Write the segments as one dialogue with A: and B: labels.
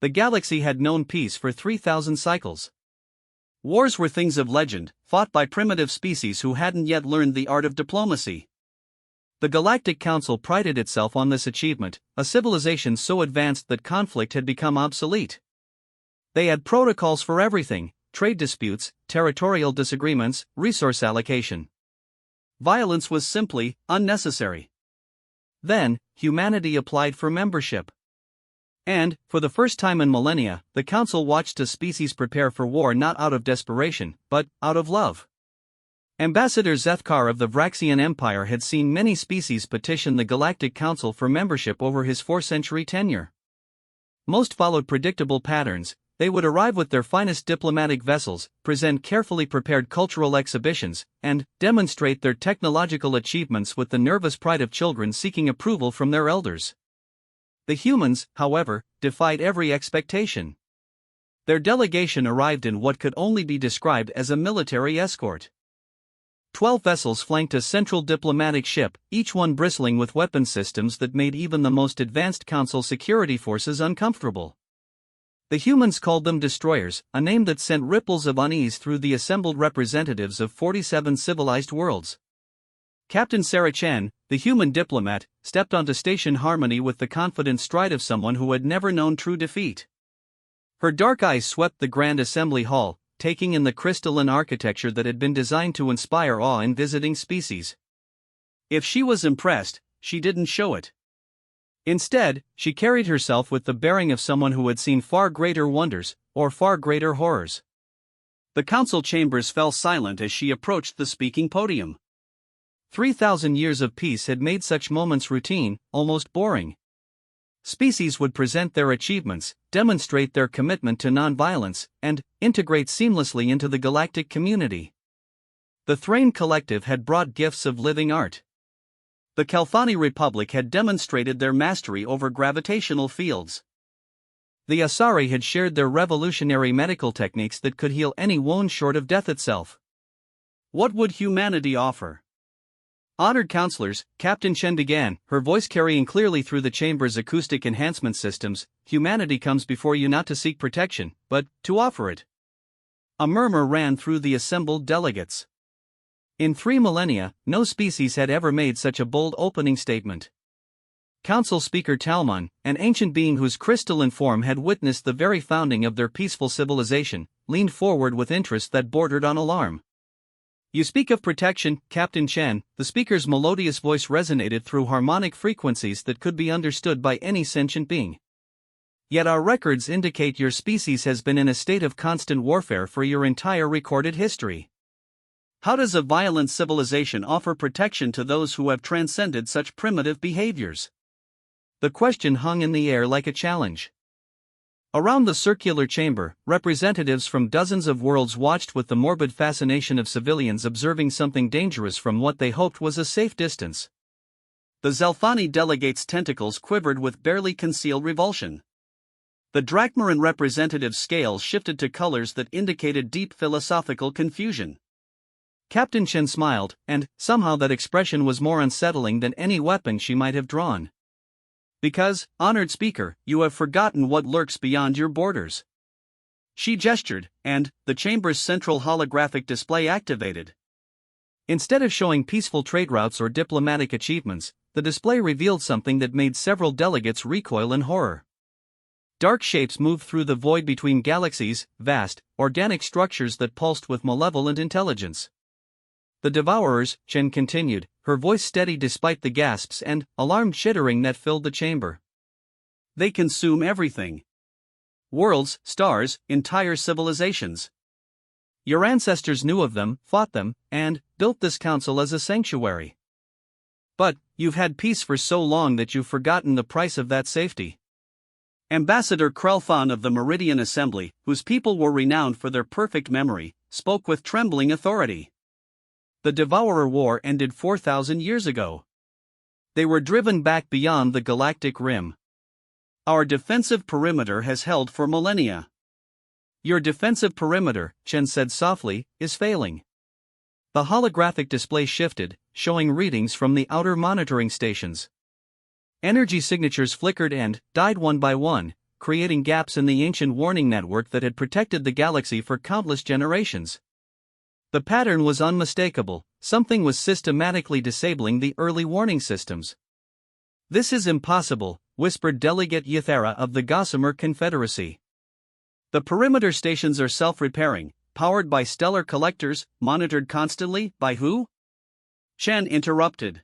A: The galaxy had known peace for 3,000 cycles. Wars were things of legend, fought by primitive species who hadn't yet learned the art of diplomacy. The Galactic Council prided itself on this achievement, a civilization so advanced that conflict had become obsolete. They had protocols for everything: trade disputes, territorial disagreements, resource allocation. Violence was simply unnecessary. Then, humanity applied for membership. And, for the first time in millennia, the Council watched a species prepare for war not out of desperation, but out of love. Ambassador Zethkar of the Vraxian Empire had seen many species petition the Galactic Council for membership over his 4-century tenure. Most followed predictable patterns. They would arrive with their finest diplomatic vessels, present carefully prepared cultural exhibitions, and demonstrate their technological achievements with the nervous pride of children seeking approval from their elders. The humans, however, defied every expectation. Their delegation arrived in what could only be described as a military escort. 12 vessels flanked a central diplomatic ship, each one bristling with weapon systems that made even the most advanced Council security forces uncomfortable. The humans called them destroyers, a name that sent ripples of unease through the assembled representatives of 47 civilized worlds. Captain Sarah Chen, the human diplomat, stepped onto Station Harmony with the confident stride of someone who had never known true defeat. Her dark eyes swept the Grand Assembly Hall, taking in the crystalline architecture that had been designed to inspire awe in visiting species. If she was impressed, she didn't show it. Instead, she carried herself with the bearing of someone who had seen far greater wonders, or far greater horrors. The council chambers fell silent as she approached the speaking podium. 3,000 years of peace had made such moments routine, almost boring. Species would present their achievements, demonstrate their commitment to nonviolence, and integrate seamlessly into the galactic community. The Thrain Collective had brought gifts of living art. The Kalthani Republic had demonstrated their mastery over gravitational fields. The Asari had shared their revolutionary medical techniques that could heal any wound short of death itself. What would humanity offer? Honored counselors, Captain Chen began, her voice carrying clearly through the chamber's acoustic enhancement systems. Humanity comes before you not to seek protection, but to offer it. A murmur ran through the assembled delegates. In 3 millennia, no species had ever made such a bold opening statement. Council Speaker Talmon, an ancient being whose crystalline form had witnessed the very founding of their peaceful civilization, leaned forward with interest that bordered on alarm. You speak of protection, Captain Chen. The speaker's melodious voice resonated through harmonic frequencies that could be understood by any sentient being. Yet our records indicate your species has been in a state of constant warfare for your entire recorded history. How does a violent civilization offer protection to those who have transcended such primitive behaviors? The question hung in the air like a challenge. Around the circular chamber, representatives from dozens of worlds watched with the morbid fascination of civilians observing something dangerous from what they hoped was a safe distance. The Zelfani delegates' tentacles quivered with barely concealed revulsion. The Drachmaran representative's scales shifted to colors that indicated deep philosophical confusion. Captain Chen smiled, and somehow that expression was more unsettling than any weapon she might have drawn. Because, honored speaker, you have forgotten what lurks beyond your borders. She gestured, and the chamber's central holographic display activated. Instead of showing peaceful trade routes or diplomatic achievements, the display revealed something that made several delegates recoil in horror. Dark shapes moved through the void between galaxies, vast, organic structures that pulsed with malevolent intelligence. The Devourers, Chen continued, her voice steady despite the gasps and alarmed chittering that filled the chamber. They consume everything. Worlds, stars, entire civilizations. Your ancestors knew of them, fought them, and built this council as a sanctuary. But you've had peace for so long that you've forgotten the price of that safety. Ambassador Krelfon of the Meridian Assembly, whose people were renowned for their perfect memory, spoke with trembling authority. The Devourer War ended 4,000 years ago. They were driven back beyond the galactic rim. Our defensive perimeter has held for millennia. Your defensive perimeter, Chen said softly, is failing. The holographic display shifted, showing readings from the outer monitoring stations. Energy signatures flickered and died one by one, creating gaps in the ancient warning network that had protected the galaxy for countless generations. The pattern was unmistakable: something was systematically disabling the early warning systems. "This is impossible," whispered Delegate Yathera of the Gossamer Confederacy. "The perimeter stations are self-repairing, powered by stellar collectors, monitored constantly, by who?" Chen interrupted.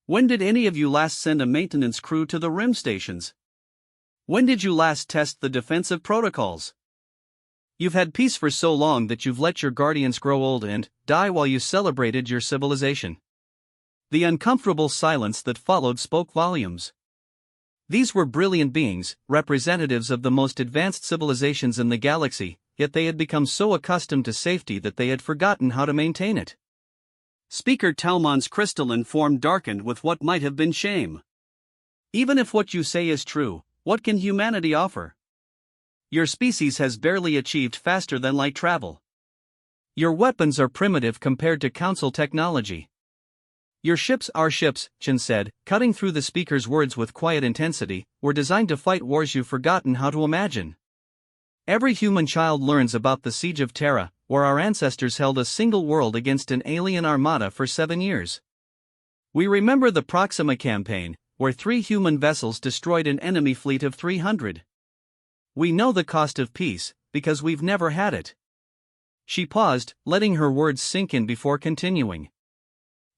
A: "When did any of you last send a maintenance crew to the rim stations? When did you last test the defensive protocols? You've had peace for so long that you've let your guardians grow old and die while you celebrated your civilization." The uncomfortable silence that followed spoke volumes. These were brilliant beings, representatives of the most advanced civilizations in the galaxy, yet they had become so accustomed to safety that they had forgotten how to maintain it. Speaker Talmon's crystalline form darkened with what might have been shame. "Even if what you say is true, what can humanity offer? Your species has barely achieved faster than light travel. Your weapons are primitive compared to Council technology. Your ships," "Our ships," Chen said, cutting through the speaker's words with quiet intensity, "were designed to fight wars you've forgotten how to imagine. Every human child learns about the Siege of Terra, where our ancestors held a single world against an alien armada for 7 years. We remember the Proxima campaign, where 3 human vessels destroyed an enemy fleet of 300. We know the cost of peace, because we've never had it." She paused, letting her words sink in before continuing.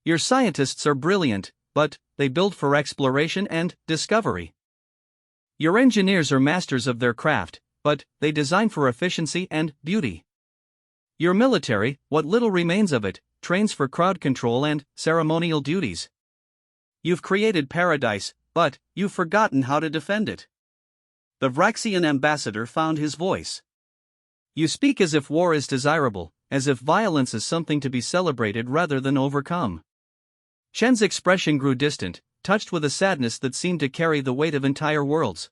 A: "Your scientists are brilliant, but they build for exploration and discovery. Your engineers are masters of their craft, but they design for efficiency and beauty. Your military, what little remains of it, trains for crowd control and ceremonial duties. You've created paradise, but you've forgotten how to defend it." The Vraxian ambassador found his voice. "You speak as if war is desirable, as if violence is something to be celebrated rather than overcome." Chen's expression grew distant, touched with a sadness that seemed to carry the weight of entire worlds.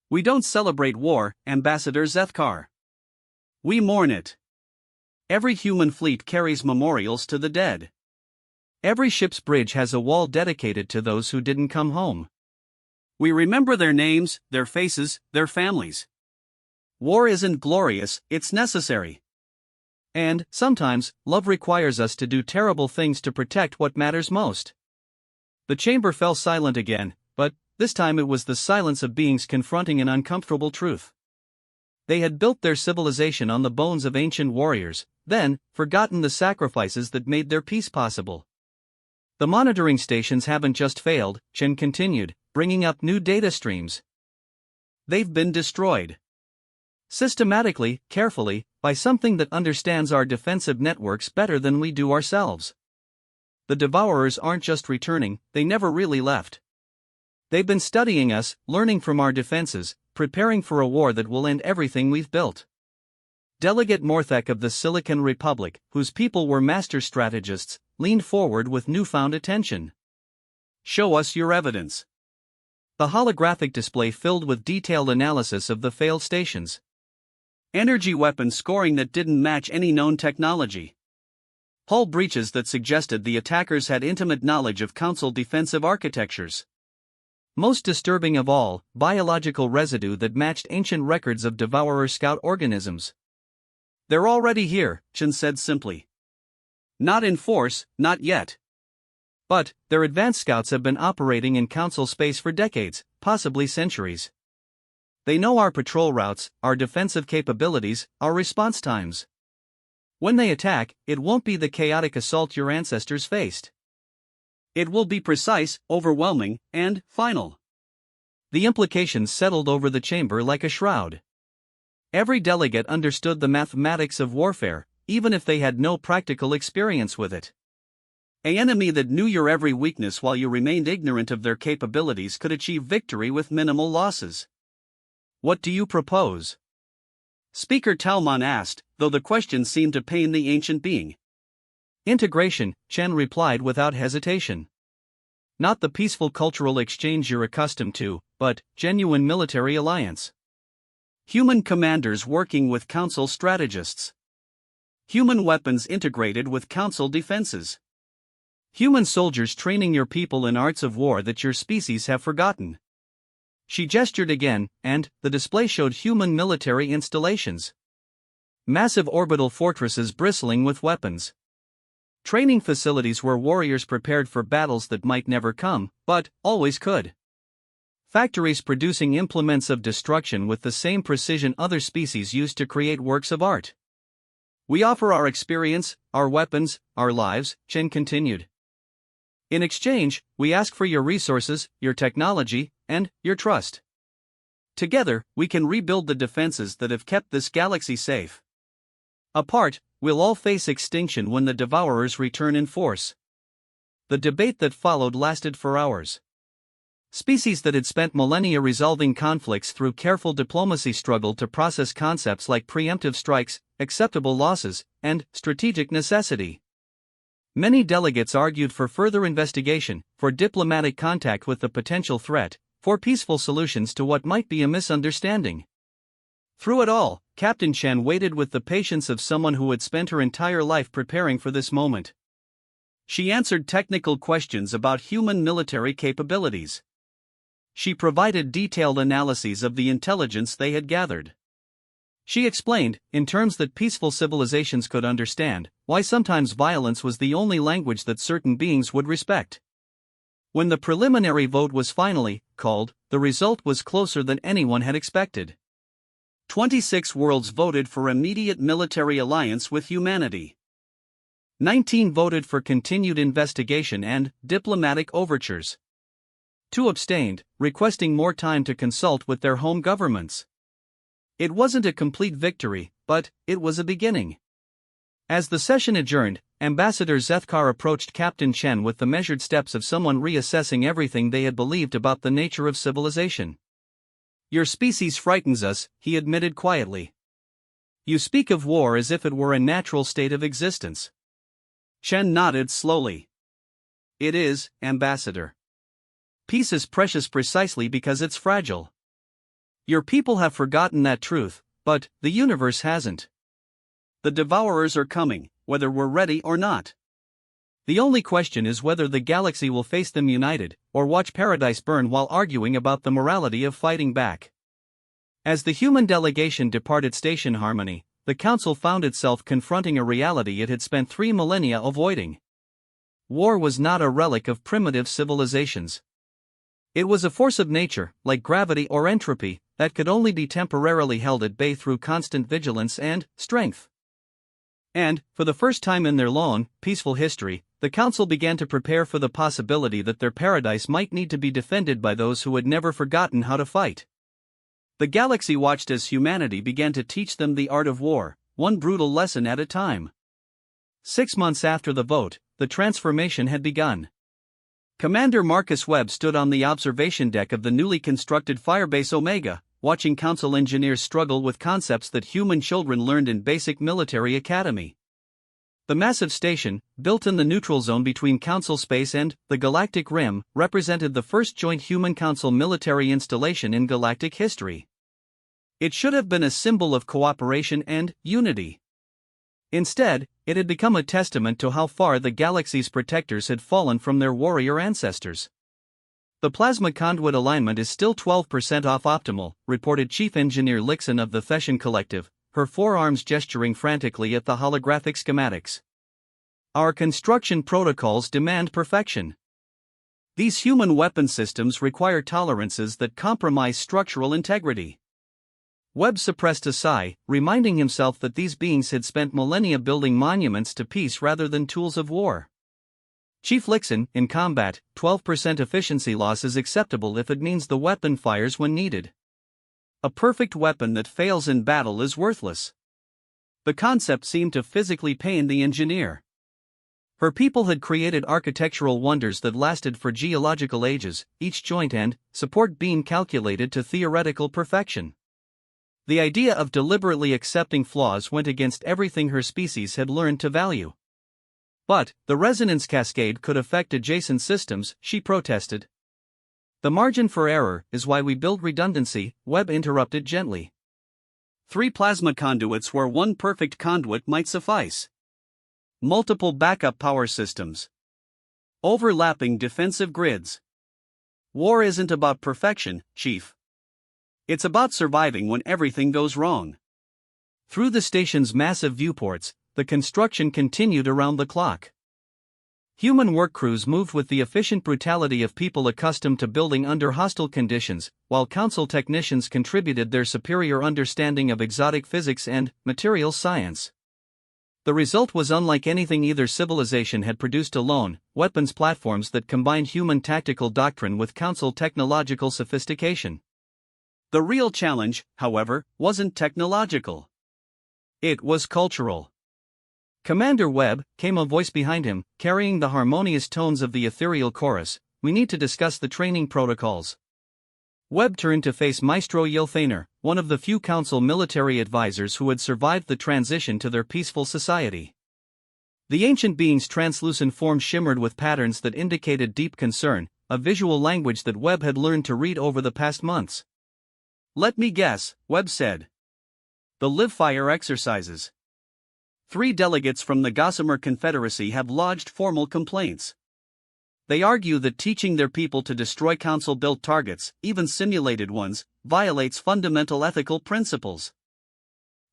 A: "We don't celebrate war, Ambassador Zethkar. We mourn it. Every human fleet carries memorials to the dead. Every ship's bridge has a wall dedicated to those who didn't come home. We remember their names, their faces, their families. War isn't glorious, it's necessary. And, sometimes, love requires us to do terrible things to protect what matters most." The chamber fell silent again, but this time it was the silence of beings confronting an uncomfortable truth. They had built their civilization on the bones of ancient warriors, then forgotten the sacrifices that made their peace possible. "The monitoring stations haven't just failed," Chen continued, bringing up new data streams. "They've been destroyed. Systematically, carefully, by something that understands our defensive networks better than we do ourselves. The Devourers aren't just returning, they never really left. They've been studying us, learning from our defenses, preparing for a war that will end everything we've built." Delegate Morthek of the Silicon Republic, whose people were master strategists, leaned forward with newfound attention. "Show us your evidence." The holographic display filled with detailed analysis of the failed stations. Energy weapon scoring that didn't match any known technology. Hull breaches that suggested the attackers had intimate knowledge of Council defensive architectures. Most disturbing of all, biological residue that matched ancient records of Devourer scout organisms. "They're already here," Chen said simply. "Not in force, not yet. But their advanced scouts have been operating in Council space for decades, possibly centuries. They know our patrol routes, our defensive capabilities, our response times. When they attack, it won't be the chaotic assault your ancestors faced. It will be precise, overwhelming, and final." The implications settled over the chamber like a shroud. Every delegate understood the mathematics of warfare, even if they had no practical experience with it. An enemy that knew your every weakness while you remained ignorant of their capabilities could achieve victory with minimal losses. "What do you propose?" Speaker Talmon asked, though the question seemed to pain the ancient being. "Integration," Chen replied without hesitation. "Not the peaceful cultural exchange you're accustomed to, but genuine military alliance. Human commanders working with Council strategists. Human weapons integrated with Council defenses. Human soldiers training your people in arts of war that your species have forgotten. She gestured again, and the display showed human military installations. Massive orbital fortresses bristling with weapons. Training facilities where warriors prepared for battles that might never come, but always could. Factories producing implements of destruction with the same precision other species used to create works of art. We offer our experience, our weapons, our lives, Chen continued. In exchange, we ask for your resources, your technology, and your trust. Together, we can rebuild the defenses that have kept this galaxy safe. Apart, we'll all face extinction when the Devourers return in force. The debate that followed lasted for hours. Species that had spent millennia resolving conflicts through careful diplomacy struggled to process concepts like preemptive strikes, acceptable losses, and strategic necessity. Many delegates argued for further investigation, for diplomatic contact with the potential threat, for peaceful solutions to what might be a misunderstanding. Through it all, Captain Chen waited with the patience of someone who had spent her entire life preparing for this moment. She answered technical questions about human military capabilities. She provided detailed analyses of the intelligence they had gathered. She explained, in terms that peaceful civilizations could understand, why sometimes violence was the only language that certain beings would respect. When the preliminary vote was finally called, the result was closer than anyone had expected. 26 worlds voted for immediate military alliance with humanity. 19 voted for continued investigation and diplomatic overtures. 2 abstained, requesting more time to consult with their home governments. It wasn't a complete victory, but it was a beginning. As the session adjourned, Ambassador Zethkar approached Captain Chen with the measured steps of someone reassessing everything they had believed about the nature of civilization. Your species frightens us, he admitted quietly. You speak of war as if it were a natural state of existence. Chen nodded slowly. It is, Ambassador. Peace is precious precisely because it's fragile. Your people have forgotten that truth, but the universe hasn't. The Devourers are coming, whether we're ready or not. The only question is whether the galaxy will face them united, or watch paradise burn while arguing about the morality of fighting back. As the human delegation departed Station Harmony, the Council found itself confronting a reality it had spent 3 millennia avoiding. War was not a relic of primitive civilizations. It was a force of nature, like gravity or entropy, that could only be temporarily held at bay through constant vigilance and strength. And, for the first time in their long, peaceful history, the Council began to prepare for the possibility that their paradise might need to be defended by those who had never forgotten how to fight. The galaxy watched as humanity began to teach them the art of war, one brutal lesson at a time. 6 months after the vote, the transformation had begun. Commander Marcus Webb stood on the observation deck of the newly constructed Firebase Omega, watching Council engineers struggle with concepts that human children learned in basic military academy. The massive station, built in the neutral zone between Council space and the Galactic Rim, represented the first joint human-Council military installation in galactic history. It should have been a symbol of cooperation and unity. Instead, it had become a testament to how far the galaxy's protectors had fallen from their warrior ancestors. The plasma conduit alignment is still 12% off optimal, reported Chief Engineer Lixon of the Theshan Collective, her forearms gesturing frantically at the holographic schematics. Our construction protocols demand perfection. These human weapon systems require tolerances that compromise structural integrity. Webb suppressed a sigh, reminding himself that these beings had spent millennia building monuments to peace rather than tools of war. Chief Lixon, in combat, 12% efficiency loss is acceptable if it means the weapon fires when needed. A perfect weapon that fails in battle is worthless. The concept seemed to physically pain the engineer. Her people had created architectural wonders that lasted for geological ages, each joint and support beam calculated to theoretical perfection. The idea of deliberately accepting flaws went against everything her species had learned to value. But the resonance cascade could affect adjacent systems, she protested. The margin for error is why we build redundancy, Webb interrupted gently. 3 plasma conduits where 1 perfect conduit might suffice. Multiple backup power systems. Overlapping defensive grids. War isn't about perfection, Chief. It's about surviving when everything goes wrong. Through the station's massive viewports, the construction continued around the clock. Human work crews moved with the efficient brutality of people accustomed to building under hostile conditions, while council technicians contributed their superior understanding of exotic physics and materials science. The result was unlike anything either civilization had produced alone: weapons platforms that combined human tactical doctrine with council technological sophistication. The real challenge, however, wasn't technological. It was cultural. "Commander Webb," came a voice behind him, carrying the harmonious tones of the ethereal chorus, "we need to discuss the training protocols." Webb turned to face Maestro Yilthaner, one of the few council military advisors who had survived the transition to their peaceful society. The ancient being's translucent form shimmered with patterns that indicated deep concern, a visual language that Webb had learned to read over the past months. "Let me guess," Webb said. "The live fire exercises." 3 delegates from the Gossamer Confederacy have lodged formal complaints. They argue that teaching their people to destroy council-built targets, even simulated ones, violates fundamental ethical principles.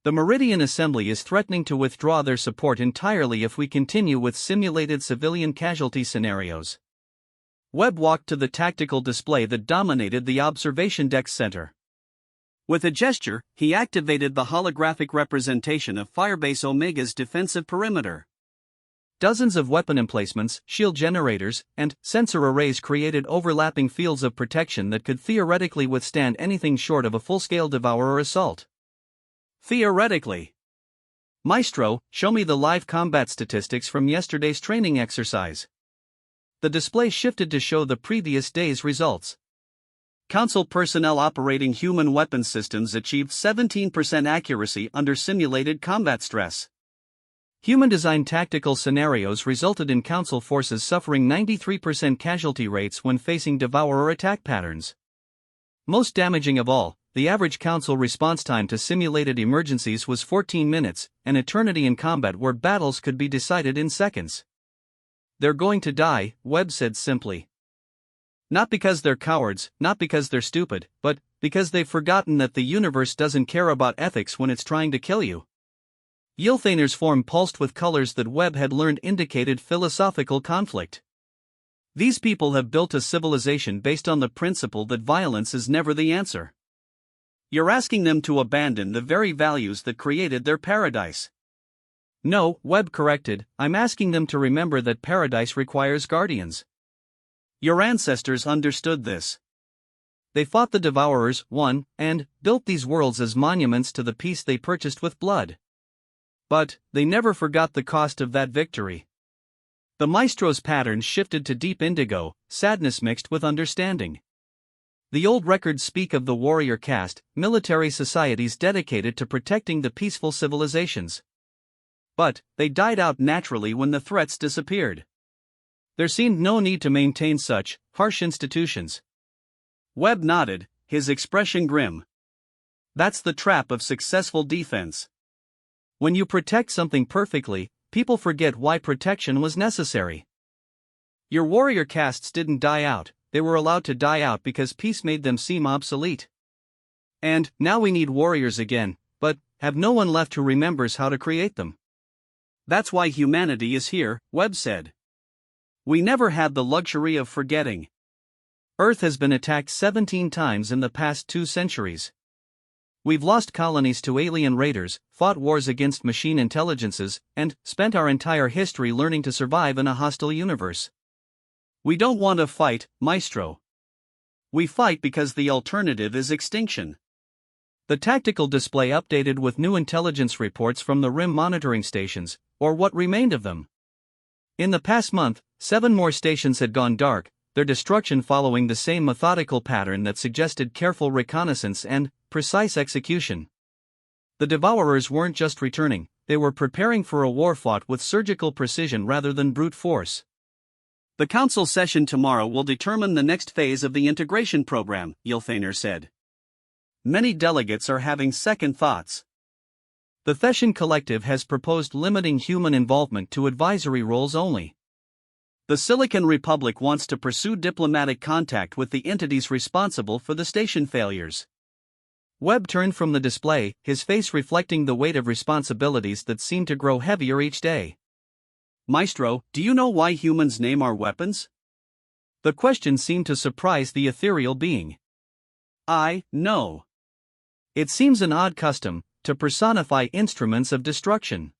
A: The Meridian Assembly is threatening to withdraw their support entirely if we continue with simulated civilian casualty scenarios. Webb walked to the tactical display that dominated the observation deck center. With a gesture, he activated the holographic representation of Firebase Omega's defensive perimeter. Dozens of weapon emplacements, shield generators, and sensor arrays created overlapping fields of protection that could theoretically withstand anything short of a full-scale devourer assault. Theoretically. "Maestro, show me the live combat statistics from yesterday's training exercise." The display shifted to show the previous day's results. Council personnel operating human weapon systems achieved 17% accuracy under simulated combat stress. Human-designed tactical scenarios resulted in Council forces suffering 93% casualty rates when facing Devourer attack patterns. Most damaging of all, the average Council response time to simulated emergencies was 14 minutes, an eternity in combat where battles could be decided in seconds. "They're going to die," Webb said simply. "Not because they're cowards, not because they're stupid, but because they've forgotten that the universe doesn't care about ethics when it's trying to kill you." Yilthaner's form pulsed with colors that Webb had learned indicated philosophical conflict. "These people have built a civilization based on the principle that violence is never the answer. You're asking them to abandon the very values that created their paradise." "No," Webb corrected, "I'm asking them to remember that paradise requires guardians. Your ancestors understood this. They fought the Devourers, won, and built these worlds as monuments to the peace they purchased with blood. But they never forgot the cost of that victory." The Maestro's pattern shifted to deep indigo, sadness mixed with understanding. The old records speak of the warrior caste, military societies dedicated to protecting the peaceful civilizations. But they died out naturally when the threats disappeared. There seemed no need to maintain such harsh institutions. Webb nodded, his expression grim. "That's the trap of successful defense. When you protect something perfectly, people forget why protection was necessary. Your warrior castes didn't die out, they were allowed to die out because peace made them seem obsolete. And now we need warriors again, but have no one left who remembers how to create them. That's why humanity is here," Webb said. "We never had the luxury of forgetting. Earth has been attacked 17 times in the past 2 centuries. We've lost colonies to alien raiders, fought wars against machine intelligences, and spent our entire history learning to survive in a hostile universe. We don't want to fight, Maestro. We fight because the alternative is extinction." The tactical display updated with new intelligence reports from the Rim monitoring stations, or what remained of them. In the past month, 7 more stations had gone dark, their destruction following the same methodical pattern that suggested careful reconnaissance and precise execution. The Devourers weren't just returning, they were preparing for a war fought with surgical precision rather than brute force. "The council session tomorrow will determine the next phase of the integration program," Yilthaner said. "Many delegates are having second thoughts. The Theshan Collective has proposed limiting human involvement to advisory roles only. The Silicon Republic wants to pursue diplomatic contact with the entities responsible for the station failures. Webb turned from the display, his face reflecting the weight of responsibilities that seemed to grow heavier each day. Maestro, do you know why humans name our weapons? The question seemed to surprise the ethereal being. I know. It seems an odd custom, to personify instruments of destruction.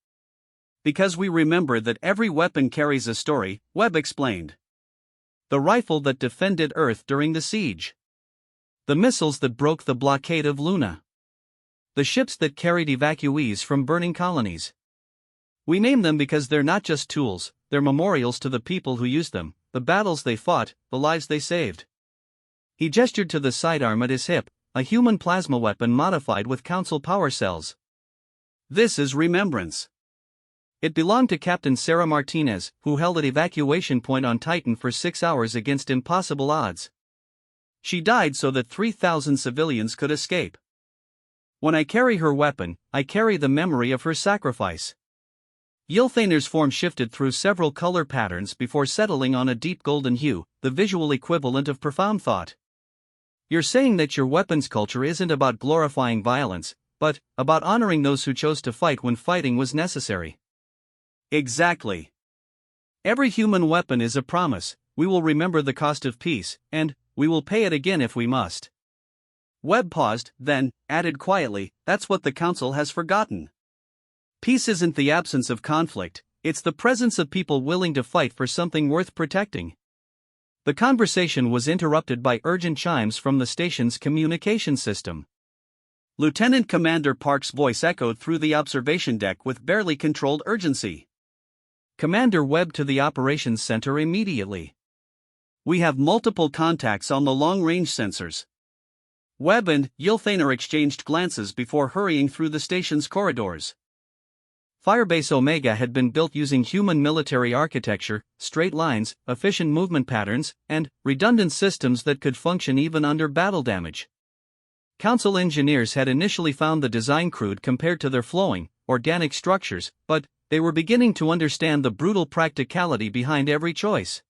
A: Because we remember that every weapon carries a story, Webb explained. The rifle that defended Earth during the siege. The missiles that broke the blockade of Luna. The ships that carried evacuees from burning colonies. We name them because they're not just tools, they're memorials to the people who used them, the battles they fought, the lives they saved. He gestured to the sidearm at his hip, a human plasma weapon modified with Council power cells. This is Remembrance. It belonged to Captain Sarah Martinez, who held at evacuation point on Titan for 6 hours against impossible odds. She died so that 3,000 civilians could escape. When I carry her weapon, I carry the memory of her sacrifice. Ylthaner's form shifted through several color patterns before settling on a deep golden hue, the visual equivalent of profound thought. You're saying that your weapons culture isn't about glorifying violence, but about honoring those who chose to fight when fighting was necessary. Exactly. Every human weapon is a promise, we will remember the cost of peace, and we will pay it again if we must. Webb paused, then added quietly, that's what the Council has forgotten. Peace isn't the absence of conflict, it's the presence of people willing to fight for something worth protecting. The conversation was interrupted by urgent chimes from the station's communication system. Lieutenant Commander Park's voice echoed through the observation deck with barely controlled urgency. Commander Webb to the operations center immediately. We have multiple contacts on the long-range sensors. Webb and Ylthaner exchanged glances before hurrying through the station's corridors. Firebase Omega had been built using human military architecture, straight lines, efficient movement patterns, and redundant systems that could function even under battle damage. Council engineers had initially found the design crude compared to their flowing, organic structures, but they were beginning to understand the brutal practicality behind every choice.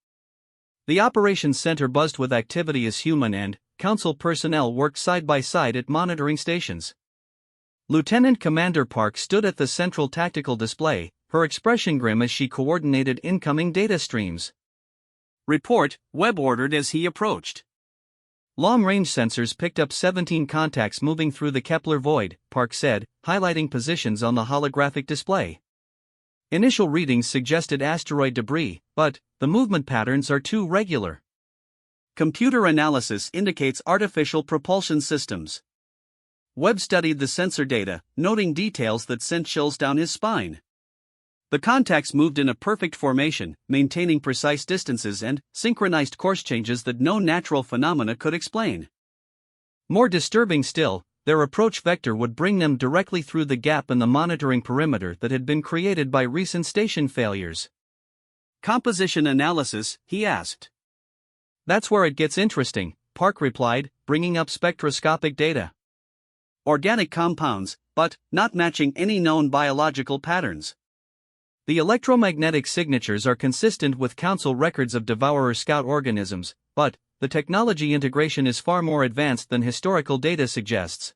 A: The operations center buzzed with activity as human and Council personnel worked side by side at monitoring stations. Lieutenant Commander Park stood at the central tactical display, her expression grim as she coordinated incoming data streams. Report, Webb ordered as he approached. Long-range sensors picked up 17 contacts moving through the Kepler void, Park said, highlighting positions on the holographic display. Initial readings suggested asteroid debris, but the movement patterns are too regular. Computer analysis indicates artificial propulsion systems. Webb studied the sensor data, noting details that sent chills down his spine. The contacts moved in a perfect formation, maintaining precise distances and synchronized course changes that no natural phenomena could explain. More disturbing still, their approach vector would bring them directly through the gap in the monitoring perimeter that had been created by recent station failures. Composition analysis, he asked. That's where it gets interesting, Park replied, bringing up spectroscopic data. Organic compounds, but not matching any known biological patterns. The electromagnetic signatures are consistent with Council records of devourer scout organisms, but the technology integration is far more advanced than historical data suggests.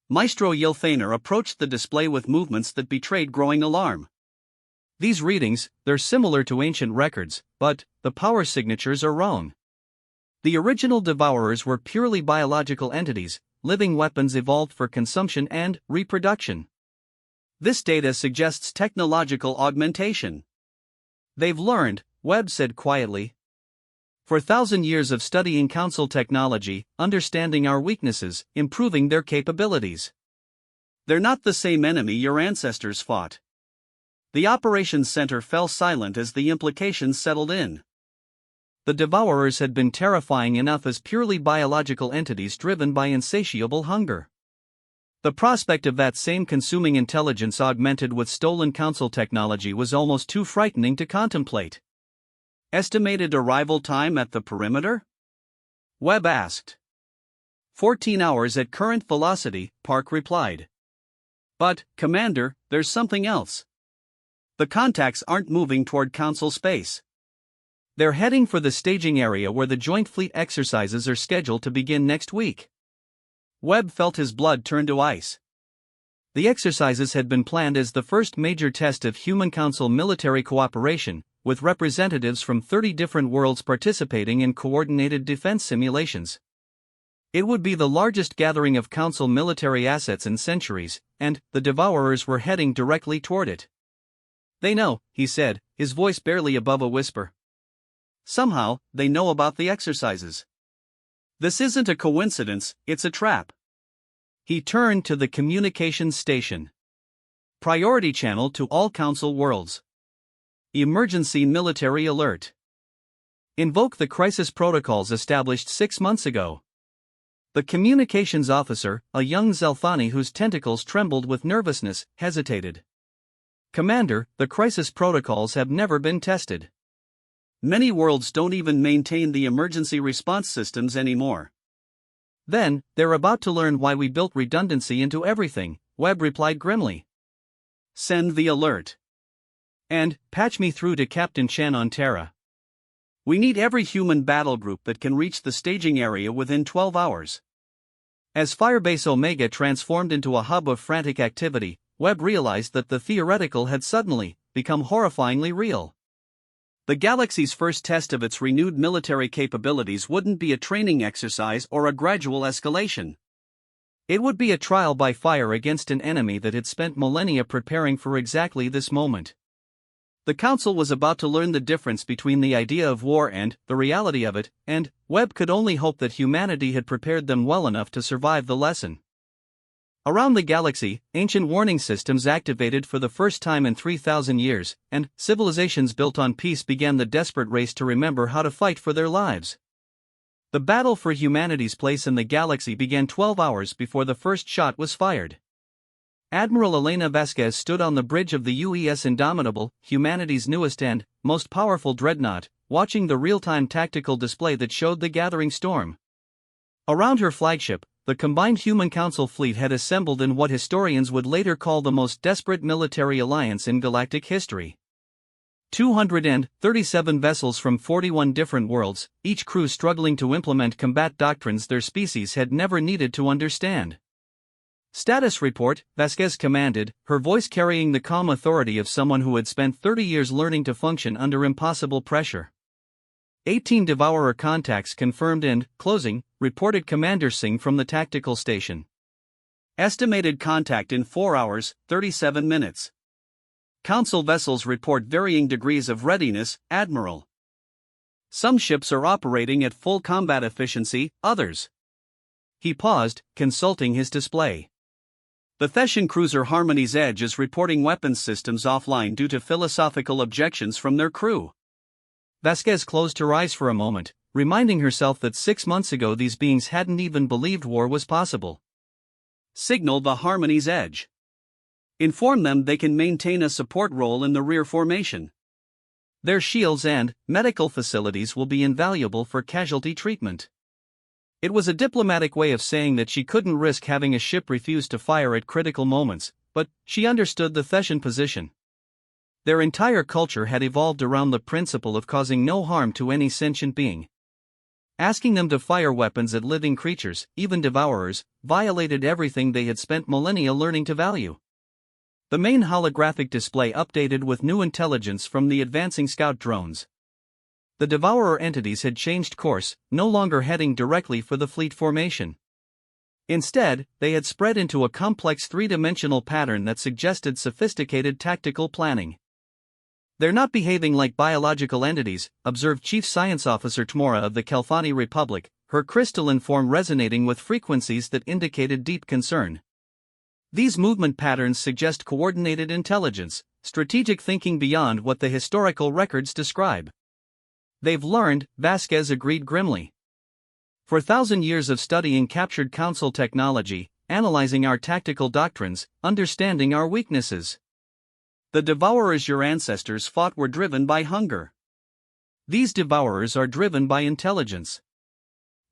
A: Maestro Ylthaner approached the display with movements that betrayed growing alarm. These readings, they're similar to ancient records, but the power signatures are wrong. The original devourers were purely biological entities, living weapons evolved for consumption and reproduction. This data suggests technological augmentation. They've learned, Webb said quietly. For 1,000 years of studying Council technology, understanding our weaknesses, improving their capabilities. They're not the same enemy your ancestors fought. The operations center fell silent as the implications settled in. The devourers had been terrifying enough as purely biological entities driven by insatiable hunger. The prospect of that same consuming intelligence augmented with stolen Council technology was almost too frightening to contemplate. Estimated arrival time at the perimeter? Webb asked. 14 hours at current velocity, Park replied. But, Commander, there's something else. The contacts aren't moving toward Council space. They're heading for the staging area where the Joint Fleet exercises are scheduled to begin next week. Webb felt his blood turn to ice. The exercises had been planned as the first major test of Human Council military cooperation, with representatives from 30 different worlds participating in coordinated defense simulations. It would be the largest gathering of Council military assets in centuries, and the Devourers were heading directly toward it. "They know," he said, his voice barely above a whisper. "Somehow, they know about the exercises. This isn't a coincidence, it's a trap." He turned to the communications station. "Priority channel to all Council worlds. Emergency military alert. Invoke the crisis protocols established 6 months ago." The communications officer, a young Zelthani whose tentacles trembled with nervousness, hesitated. "Commander, the crisis protocols have never been tested. Many worlds don't even maintain the emergency response systems anymore." "Then, they're about to learn why we built redundancy into everything," Webb replied grimly. "Send the alert. And, patch me through to Captain Chen on Terra. We need every human battle group that can reach the staging area within 12 hours. As Firebase Omega transformed into a hub of frantic activity, Webb realized that the theoretical had suddenly become horrifyingly real. The galaxy's first test of its renewed military capabilities wouldn't be a training exercise or a gradual escalation. It would be a trial by fire against an enemy that had spent millennia preparing for exactly this moment. The Council was about to learn the difference between the idea of war and the reality of it, and Webb could only hope that humanity had prepared them well enough to survive the lesson. Around the galaxy, ancient warning systems activated for the first time in 3,000 years, and civilizations built on peace began the desperate race to remember how to fight for their lives. The battle for humanity's place in the galaxy began 12 hours before the first shot was fired. Admiral Elena Vasquez stood on the bridge of the UES Indomitable, humanity's newest and most powerful dreadnought, watching the real-time tactical display that showed the gathering storm. Around her flagship, the combined Human Council fleet had assembled in what historians would later call the most desperate military alliance in galactic history. 237 vessels from 41 different worlds, each crew struggling to implement combat doctrines their species had never needed to understand. "Status report," Vasquez commanded, her voice carrying the calm authority of someone who had spent 30 years learning to function under impossible pressure. 18 Devourer contacts confirmed and closing, reported Commander Singh from the tactical station. Estimated contact in 4 hours, 37 minutes. Council vessels report varying degrees of readiness, Admiral. Some ships are operating at full combat efficiency, others. He paused, consulting his display. The Theshan cruiser Harmony's Edge is reporting weapons systems offline due to philosophical objections from their crew. Vasquez closed her eyes for a moment, reminding herself that 6 months ago these beings hadn't even believed war was possible. Signal the Harmony's Edge. Inform them they can maintain a support role in the rear formation. Their shields and medical facilities will be invaluable for casualty treatment. It was a diplomatic way of saying that she couldn't risk having a ship refuse to fire at critical moments, but she understood the Theshan position. Their entire culture had evolved around the principle of causing no harm to any sentient being. Asking them to fire weapons at living creatures, even devourers, violated everything they had spent millennia learning to value. The main holographic display updated with new intelligence from the advancing scout drones. The devourer entities had changed course, no longer heading directly for the fleet formation. Instead, they had spread into a complex three-dimensional pattern that suggested sophisticated tactical planning. "They're not behaving like biological entities," observed Chief Science Officer Tmora of the Kelfani Republic, her crystalline form resonating with frequencies that indicated deep concern. "These movement patterns suggest coordinated intelligence, strategic thinking beyond what the historical records describe." "They've learned," Vasquez agreed grimly. "For 1,000 years of studying captured Council technology, analyzing our tactical doctrines, understanding our weaknesses. The devourers your ancestors fought were driven by hunger. These devourers are driven by intelligence."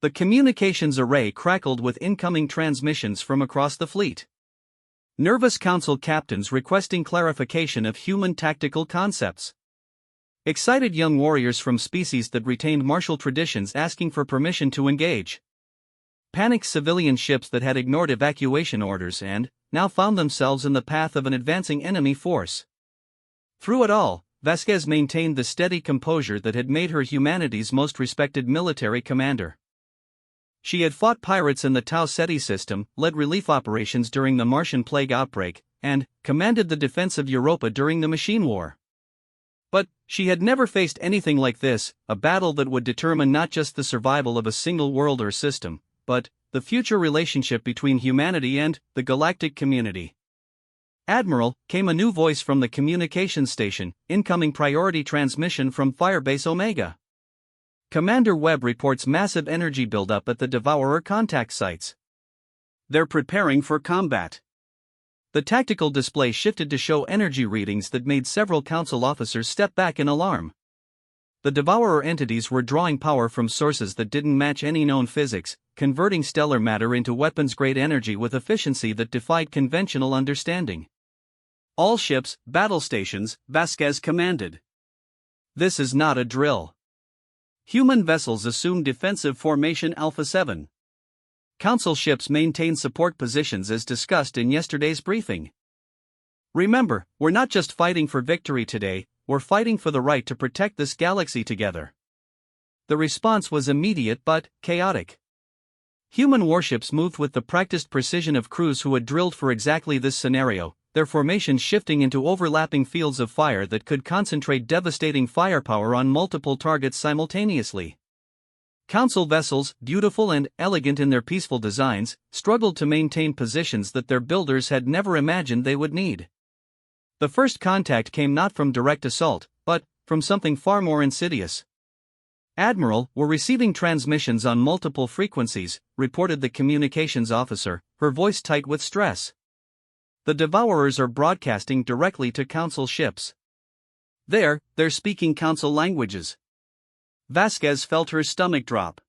A: The communications array crackled with incoming transmissions from across the fleet. Nervous Council captains requesting clarification of human tactical concepts. Excited young warriors from species that retained martial traditions asking for permission to engage. Panicked civilian ships that had ignored evacuation orders and now found themselves in the path of an advancing enemy force. Through it all, Vasquez maintained the steady composure that had made her humanity's most respected military commander. She had fought pirates in the Tau Ceti system, led relief operations during the Martian plague outbreak, and commanded the defense of Europa during the Machine War. But she had never faced anything like this, a battle that would determine not just the survival of a single world or system, but the future relationship between humanity and the galactic community. Admiral, came a new voice from the communications station, incoming priority transmission from Firebase Omega. Commander Webb reports massive energy buildup at the Devourer contact sites. They're preparing for combat. The tactical display shifted to show energy readings that made several Council officers step back in alarm. The Devourer entities were drawing power from sources that didn't match any known physics, converting stellar matter into weapons-grade energy with efficiency that defied conventional understanding. All ships, battle stations, Vasquez commanded. This is not a drill. Human vessels assume defensive formation Alpha 7. Council ships maintain support positions as discussed in yesterday's briefing. Remember, we're not just fighting for victory today, we're fighting for the right to protect this galaxy together. The response was immediate but chaotic. Human warships moved with the practiced precision of crews who had drilled for exactly this scenario, their formations shifting into overlapping fields of fire that could concentrate devastating firepower on multiple targets simultaneously. Council vessels, beautiful and elegant in their peaceful designs, struggled to maintain positions that their builders had never imagined they would need. The first contact came not from direct assault, but from something far more insidious. Admiral, we're receiving transmissions on multiple frequencies, reported the communications officer, her voice tight with stress. The Devourers are broadcasting directly to Council ships. They're speaking Council languages. Vasquez felt her stomach drop.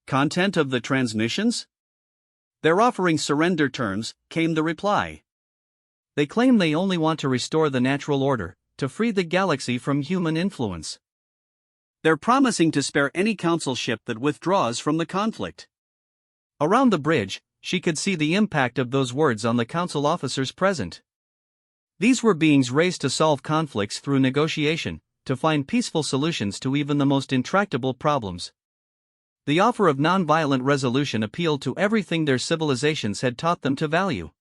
A: Content of the transmissions? They're offering surrender terms, came the reply. They claim they only want to restore the natural order, to free the galaxy from human influence. They're promising to spare any Council ship that withdraws from the conflict. Around the bridge, she could see the impact of those words on the Council officers present. These were beings raised to solve conflicts through negotiation, to find peaceful solutions to even the most intractable problems. The offer of non-violent resolution appealed to everything their civilizations had taught them to value.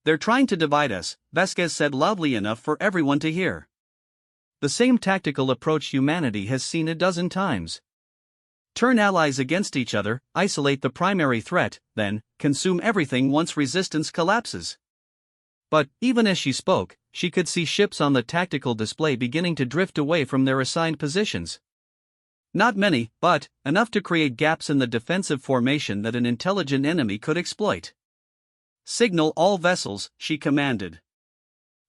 A: They're trying to divide us, Vasquez said loudly enough for everyone to hear. The same tactical approach humanity has seen a dozen times. Turn allies against each other, isolate the primary threat, then consume everything once resistance collapses. But, even as she spoke, she could see ships on the tactical display beginning to drift away from their assigned positions. Not many, but enough to create gaps in the defensive formation that an intelligent enemy could exploit. Signal all vessels, she commanded.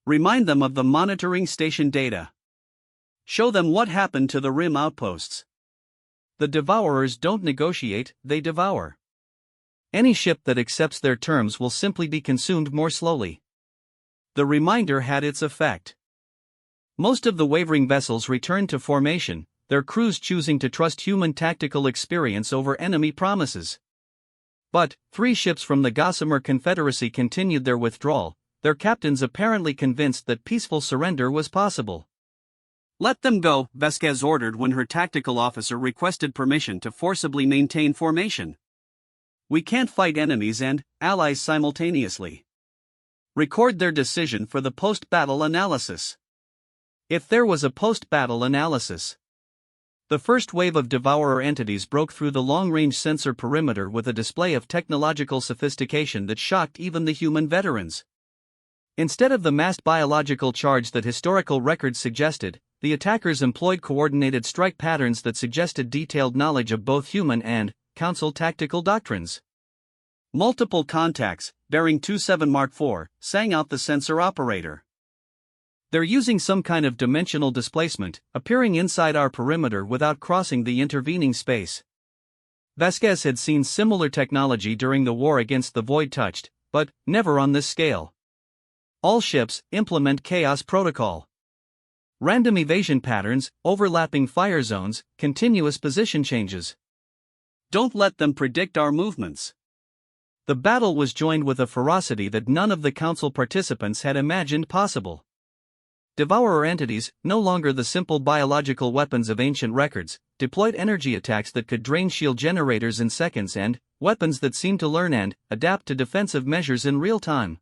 A: Remind them of the monitoring station data. Show them what happened to the Rim outposts. The Devourers don't negotiate, they devour. Any ship that accepts their terms will simply be consumed more slowly. The reminder had its effect. Most of the wavering vessels returned to formation, their crews choosing to trust human tactical experience over enemy promises. But 3 ships from the Gossamer Confederacy continued their withdrawal, their captains apparently convinced that peaceful surrender was possible. Let them go, Vasquez ordered when her tactical officer requested permission to forcibly maintain formation. We can't fight enemies and allies simultaneously. Record their decision for the post-battle analysis. If there was a post-battle analysis. The first wave of Devourer entities broke through the long-range sensor perimeter with a display of technological sophistication that shocked even the human veterans. Instead of the massed biological charge that historical records suggested, the attackers employed coordinated strike patterns that suggested detailed knowledge of both human and Council tactical doctrines. Multiple contacts, bearing 27 Mark IV, sang out the sensor operator. They're using some kind of dimensional displacement, appearing inside our perimeter without crossing the intervening space. Vasquez had seen similar technology during the war against the Void Touched, but never on this scale. All ships implement Chaos Protocol. Random evasion patterns, overlapping fire zones, continuous position changes. Don't let them predict our movements. The battle was joined with a ferocity that none of the Council participants had imagined possible. Devourer entities, no longer the simple biological weapons of ancient records, deployed energy attacks that could drain shield generators in seconds and weapons that seemed to learn and adapt to defensive measures in real time.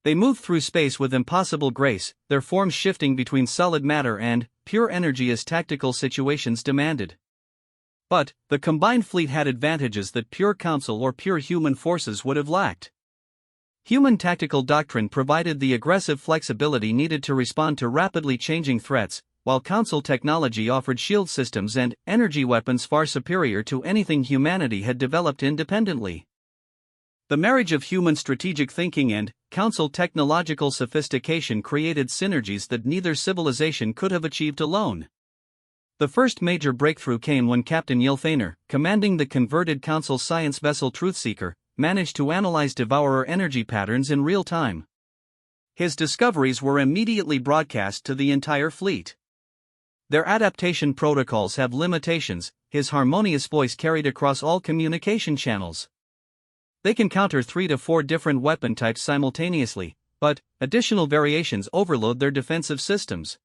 A: They moved through space with impossible grace, their forms shifting between solid matter and pure energy as tactical situations demanded. But the combined fleet had advantages that pure Council or pure human forces would have lacked. Human tactical doctrine provided the aggressive flexibility needed to respond to rapidly changing threats, while Council technology offered shield systems and energy weapons far superior to anything humanity had developed independently. The marriage of human strategic thinking and Council technological sophistication created synergies that neither civilization could have achieved alone. The first major breakthrough came when Captain Ylfaner, commanding the converted Council science vessel Truthseeker, managed to analyze Devourer energy patterns in real time. His discoveries were immediately broadcast to the entire fleet. Their adaptation protocols have limitations, his harmonious voice carried across all communication channels. They can counter 3 to 4 different weapon types simultaneously, but additional variations overload their defensive systems.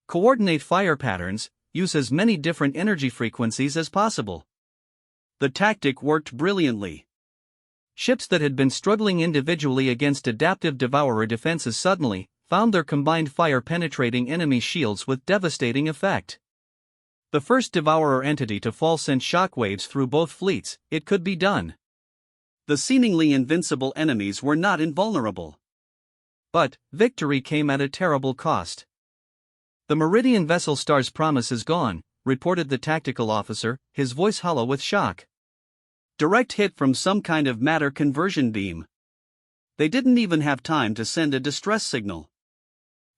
A: Coordinate fire patterns, use as many different energy frequencies as possible. The tactic worked brilliantly. Ships that had been struggling individually against adaptive Devourer defenses suddenly found their combined fire penetrating enemy shields with devastating effect. The first Devourer entity to fall sent shockwaves through both fleets. It could be done. The seemingly invincible enemies were not invulnerable. But victory came at a terrible cost. The Meridian vessel Star's promise is gone, reported the tactical officer, his voice hollow with shock. Direct hit from some kind of matter conversion beam. They didn't even have time to send a distress signal.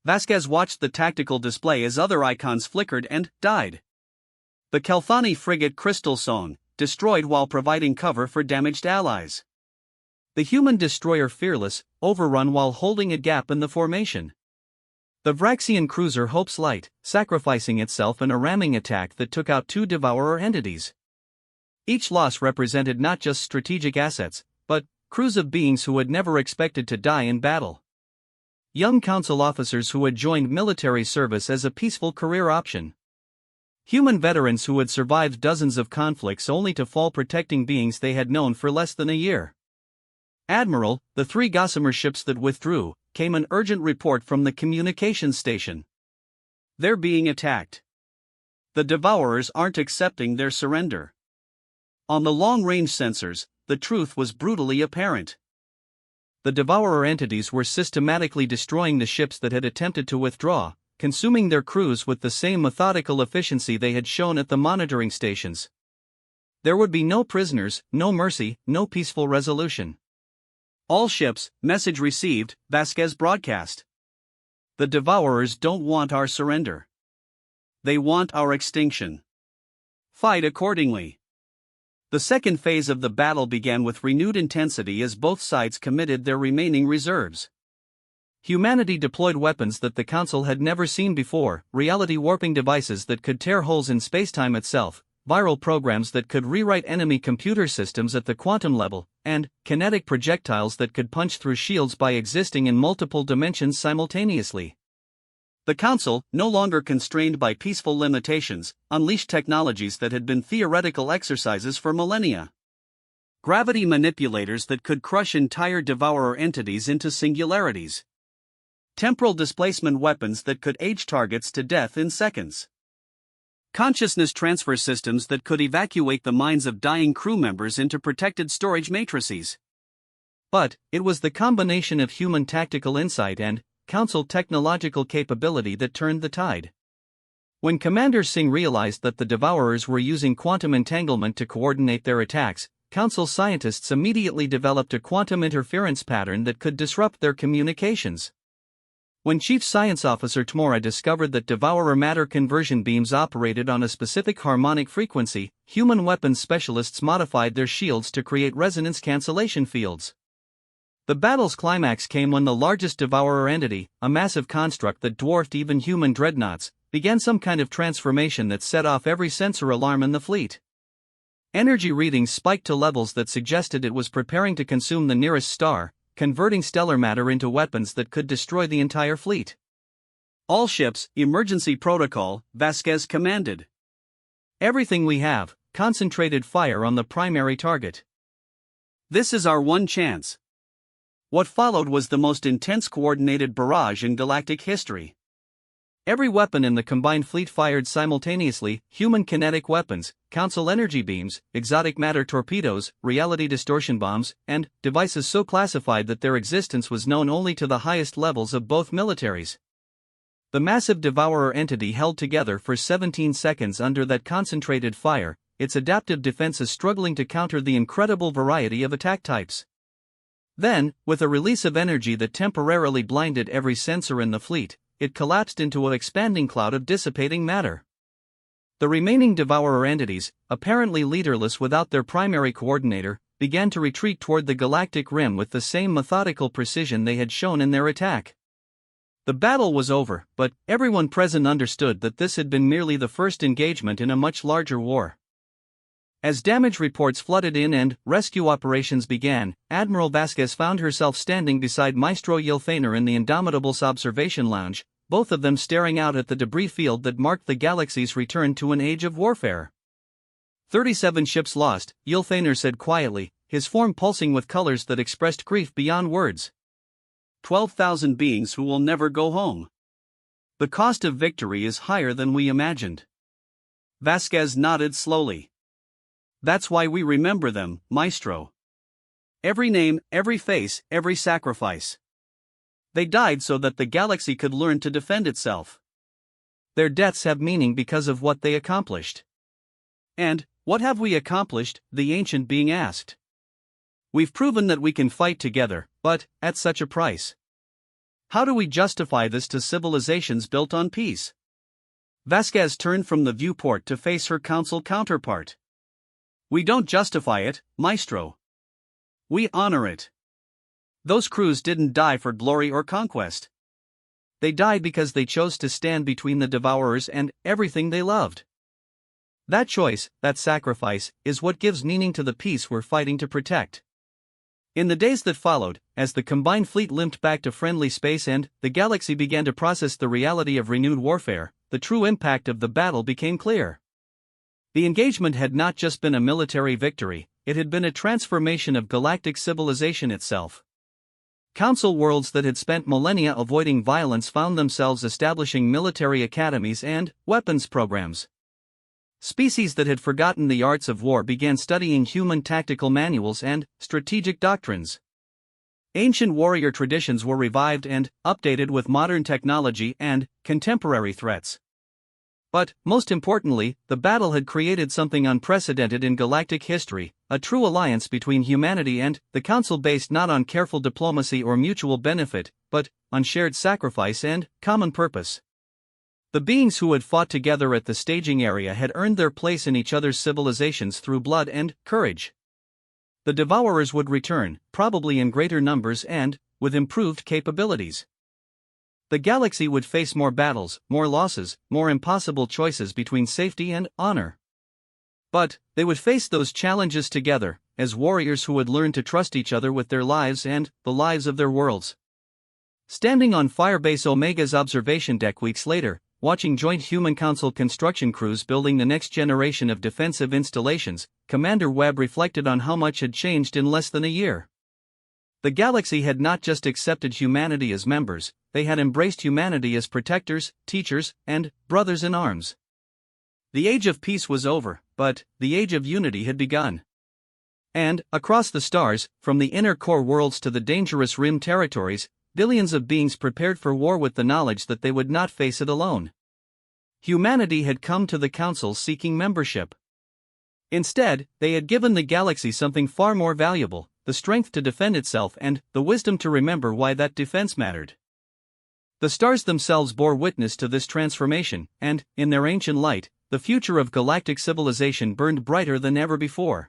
A: Vasquez watched the tactical display as other icons flickered and died. The Kelthani frigate Crystal Song, destroyed while providing cover for damaged allies. The human destroyer Fearless, overrun while holding a gap in the formation. The Vraxian cruiser Hope's Light, sacrificing itself in a ramming attack that took out 2 Devourer entities. Each loss represented not just strategic assets, but crews of beings who had never expected to die in battle. Young Council officers who had joined military service as a peaceful career option. Human veterans who had survived dozens of conflicts only to fall protecting beings they had known for less than a year. Admiral, the 3 Gossamer ships that withdrew, came an urgent report from the communications station. They're being attacked. The Devourers aren't accepting their surrender. On the long-range sensors, the truth was brutally apparent. The Devourer entities were systematically destroying the ships that had attempted to withdraw, consuming their crews with the same methodical efficiency they had shown at the monitoring stations. There would be no prisoners, no mercy, no peaceful resolution. All ships, message received, Vasquez broadcast. The Devourers don't want our surrender. They want our extinction. Fight accordingly. The second phase of the battle began with renewed intensity as both sides committed their remaining reserves. Humanity deployed weapons that the Council had never seen before, reality warping devices that could tear holes in spacetime itself, viral programs that could rewrite enemy computer systems at the quantum level, and kinetic projectiles that could punch through shields by existing in multiple dimensions simultaneously. The Council, no longer constrained by peaceful limitations, unleashed technologies that had been theoretical exercises for millennia. Gravity manipulators that could crush entire Devourer entities into singularities. Temporal displacement weapons that could age targets to death in seconds. Consciousness transfer systems that could evacuate the minds of dying crew members into protected storage matrices. But it was the combination of human tactical insight and Council technological capability that turned the tide. When Commander Singh realized that the Devourers were using quantum entanglement to coordinate their attacks, Council scientists immediately developed a quantum interference pattern that could disrupt their communications. When Chief Science Officer Tmora discovered that Devourer matter conversion beams operated on a specific harmonic frequency, human weapons specialists modified their shields to create resonance cancellation fields. The battle's climax came when the largest devourer entity, a massive construct that dwarfed even human dreadnoughts, began some kind of transformation that set off every sensor alarm in the fleet. Energy readings spiked to levels that suggested it was preparing to consume the nearest star, converting stellar matter into weapons that could destroy the entire fleet. "All ships, emergency protocol," Vasquez commanded. "Everything we have, concentrated fire on the primary target. This is our one chance." What followed was the most intense coordinated barrage in galactic history. Every weapon in the combined fleet fired simultaneously: human kinetic weapons, council energy beams, exotic matter torpedoes, reality distortion bombs, and devices so classified that their existence was known only to the highest levels of both militaries. The massive devourer entity held together for 17 seconds under that concentrated fire, its adaptive defenses struggling to counter the incredible variety of attack types. Then, with a release of energy that temporarily blinded every sensor in the fleet, it collapsed into an expanding cloud of dissipating matter. The remaining devourer entities, apparently leaderless without their primary coordinator, began to retreat toward the galactic rim with the same methodical precision they had shown in their attack. The battle was over, but everyone present understood that this had been merely the first engagement in a much larger war. As damage reports flooded in and rescue operations began, Admiral Vasquez found herself standing beside Maestro Ylfaner in the Indomitable's observation lounge, both of them staring out at the debris field that marked the galaxy's return to an age of warfare. 37 ships lost, Ylfaner said quietly, his form pulsing with colors that expressed grief beyond words. 12,000 beings who will never go home. The cost of victory is higher than we imagined. Vasquez nodded slowly. That's why we remember them, Maestro. Every name, every face, every sacrifice. They died so that the galaxy could learn to defend itself. Their deaths have meaning because of what they accomplished. And, what have we accomplished? The ancient being asked. We've proven that we can fight together, but, at such a price. How do we justify this to civilizations built on peace? Vasquez turned from the viewport to face her council counterpart. We don't justify it, Maestro. We honor it. Those crews didn't die for glory or conquest. They died because they chose to stand between the devourers and everything they loved. That choice, that sacrifice, is what gives meaning to the peace we're fighting to protect. In the days that followed, as the combined fleet limped back to friendly space and the galaxy began to process the reality of renewed warfare, the true impact of the battle became clear. The engagement had not just been a military victory, it had been a transformation of galactic civilization itself. Council worlds that had spent millennia avoiding violence found themselves establishing military academies and weapons programs. Species that had forgotten the arts of war began studying human tactical manuals and strategic doctrines. Ancient warrior traditions were revived and updated with modern technology and contemporary threats. But, most importantly, the battle had created something unprecedented in galactic history, a true alliance between humanity and the Council based not on careful diplomacy or mutual benefit, but on shared sacrifice and common purpose. The beings who had fought together at the staging area had earned their place in each other's civilizations through blood and courage. The Devourers would return, probably in greater numbers and with improved capabilities. The galaxy would face more battles, more losses, more impossible choices between safety and honor. But they would face those challenges together, as warriors who would learn to trust each other with their lives and the lives of their worlds. Standing on Firebase Omega's observation deck weeks later, watching joint Human Council construction crews building the next generation of defensive installations, Commander Webb reflected on how much had changed in less than a year. The galaxy had not just accepted humanity as members, they had embraced humanity as protectors, teachers, and brothers in arms. The age of peace was over, but the age of unity had begun. And, across the stars, from the inner core worlds to the dangerous rim territories, billions of beings prepared for war with the knowledge that they would not face it alone. Humanity had come to the Council seeking membership. Instead, they had given the galaxy something far more valuable: the strength to defend itself and the wisdom to remember why that defense mattered. The stars themselves bore witness to this transformation, and, in their ancient light, the future of galactic civilization burned brighter than ever before.